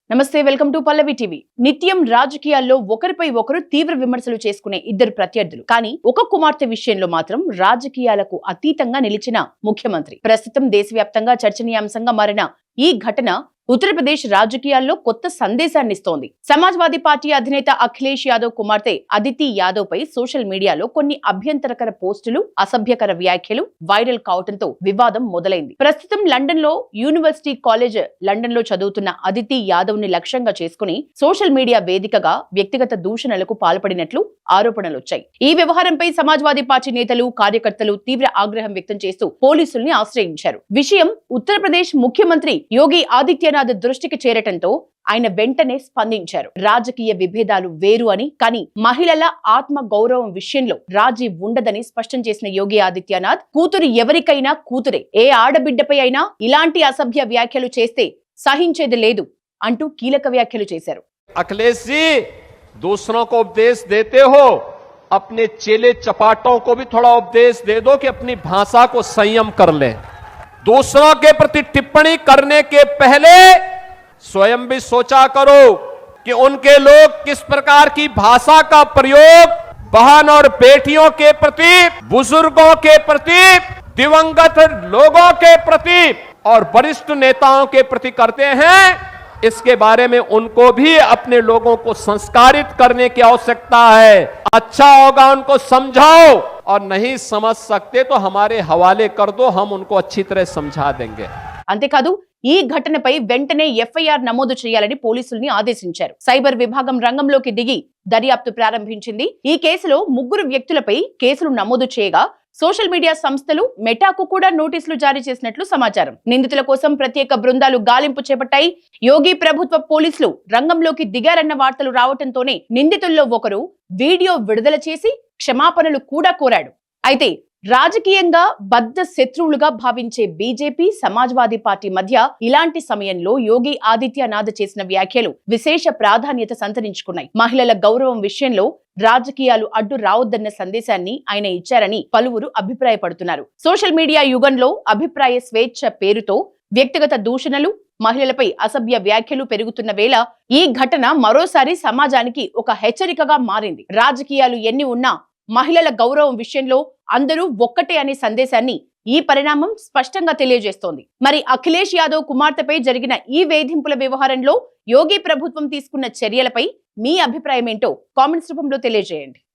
నమస్తే, welcome to Pallavi TV. నిత్యం రాజకీయాల్లో ఒకరిపై ఒకరు తీవ్ర విమర్శలు చేసుకునే ఇద్దరు ప్రత్యర్థులు. కానీ ఒక కుమార్తె విషయంలో మాత్రం రాజకీయాలకు అతీతంగా నిలిచిన ముఖ్యమంత్రి. ప్రస్తుతం దేశవ్యాప్తంగా చర్చనీయాంశంగా మారిన ఈ ఘటన ఉత్తరప్రదేశ్ రాజకీయాల్లో కొత్త సందేశాన్ని ఇస్తోంది. సమాజ్వాదీ పార్టీ అధినేత అఖిలేష్ యాదవ్ కుమార్తె అదితి యాదవ్ పై సోషల్ మీడియాలో కొన్ని అభ్యంతరకర పోస్టులు, అసభ్యకర వ్యాఖ్యలు వైరల్ కావడంతో వివాదం మొదలైంది. ప్రస్తుతం లండన్ లో యూనివర్సిటీ కాలేజ్ లండన్ లో చదువుతున్న అదితి యాదవ్ ని లక్ష్యంగా చేసుకుని సోషల్ మీడియా వేదికగా వ్యక్తిగత దూషణలకు పాల్పడినట్లు ఆరోపణలు వచ్చాయి. ఈ వ్యవహారంపై సమాజ్వాదీ పార్టీ నేతలు, కార్యకర్తలు తీవ్ర ఆగ్రహం వ్యక్తం చేస్తూ పోలీసుల్ని ఆశ్రయించారు. విషయం ఉత్తరప్రదేశ్ ముఖ్యమంత్రి యోగి ఆదిత్యనాథ్ దృష్టికి చేరటంతో ఆయన వెంటనే స్పందించారు. రాజకీయ విభేదాలు వేరు అని, కానీ మహిళల ఆత్మ గౌరవం విషయంలో రాజీ ఉండదని స్పష్టం చేసిన యోగి ఆదిత్యనాథ్, కూతురు ఎవరికైనా కూతురే, ఏ ఆడబిడ్డపై అయినా ఇలాంటి అసభ్య వ్యాఖ్యలు చేస్తే సహించేది లేదు అంటూ కీలక వ్యాఖ్యలు చేశారు. अखिलेश जी, दूसरों को उपदेश देते हो, अपने चेले चपाटों को भी थोड़ा उपदेश दे दो कि अपनी भाषा को संयम कर लें। दूसरों के प्रति टिप्पणी करने के पहले स्वयं भी सोचा करो कि उनके लोग किस प्रकार की भाषा का प्रयोग बहन और बेटियों के प्रति, बुजुर्गों के प्रति, दिवंगत लोगों के प्रति और वरिष्ठ नेताओं के प्रति करते हैं। इसके बारे में उनको भी अपने लोगों को संस्कारित करने की आवश्यकता है। अच्छा होगा उनको समझाओ, और नहीं समझ सकते तो हमारे हवाले कर दो, हम उनको अच्छी तरह समझा देंगे। అంతేకాదు, ఈ ఘటనపై వెంటనే ఎఫ్ఐఆర్ నమోదు చేయాలని పోలీసుల్ని ఆదేశించారు. సైబర్ విభాగం రంగంలోకి దిగి దర్యాప్తు ప్రారంభించింది. ఈ కేసులో 3 వ్యక్తులపై కేసులు నమోదు చేయగా సోషల్ మీడియా సంస్థలు మెటాకు కూడా నోటీసులు జారీ చేసినట్లు సమాచారం. నిందితుల కోసం ప్రత్యేక బృందాలు గాలింపు చేపట్టాయి. యోగి ప్రభుత్వ పోలీసులు రంగంలోకి దిగారన్న వార్తలు రావడంతోనే నిందితుల్లో ఒకరు వీడియో విడుదల చేసి క్షమాపణలు కూడా కోరాడు. అయితే రాజకీయంగా బద్ధ శత్రువులుగా భావించే బీజేపీ, సమాజ్వాదీ పార్టీ మధ్య ఇలాంటి సమయంలో యోగి ఆదిత్యనాథ్ చేసిన వ్యాఖ్యలు విశేష ప్రాధాన్యత సంతరించుకున్నాయి. మహిళల గౌరవం విషయంలో రాజకీయాలు అడ్డు రావద్దన్న సందేశాన్ని ఆయన ఇచ్చారని పలువురు అభిప్రాయపడుతున్నారు. సోషల్ మీడియా యుగంలో అభిప్రాయ స్వేచ్ఛ పేరుతో వ్యక్తిగత దూషణలు, మహిళలపై అసభ్య వ్యాఖ్యలు పెరుగుతున్న వేళ ఈ ఘటన మరోసారి సమాజానికి ఒక హెచ్చరికగా మారింది. రాజకీయాలు ఎన్ని ఉన్నా మహిళల గౌరవం విషయంలో అందరూ ఒక్కటే అనే సందేశాన్ని ఈ పరిణామం స్పష్టంగా తెలియజేస్తోంది. మరి అఖిలేష్ యాదవ్ కుమార్తెపై జరిగిన ఈ వేధింపుల వ్యవహారంలో యోగి ప్రభుత్వం తీసుకున్న చర్యలపై మీ అభిప్రాయం ఏంటో కామెంట్స్ రూపంలో తెలియజేయండి.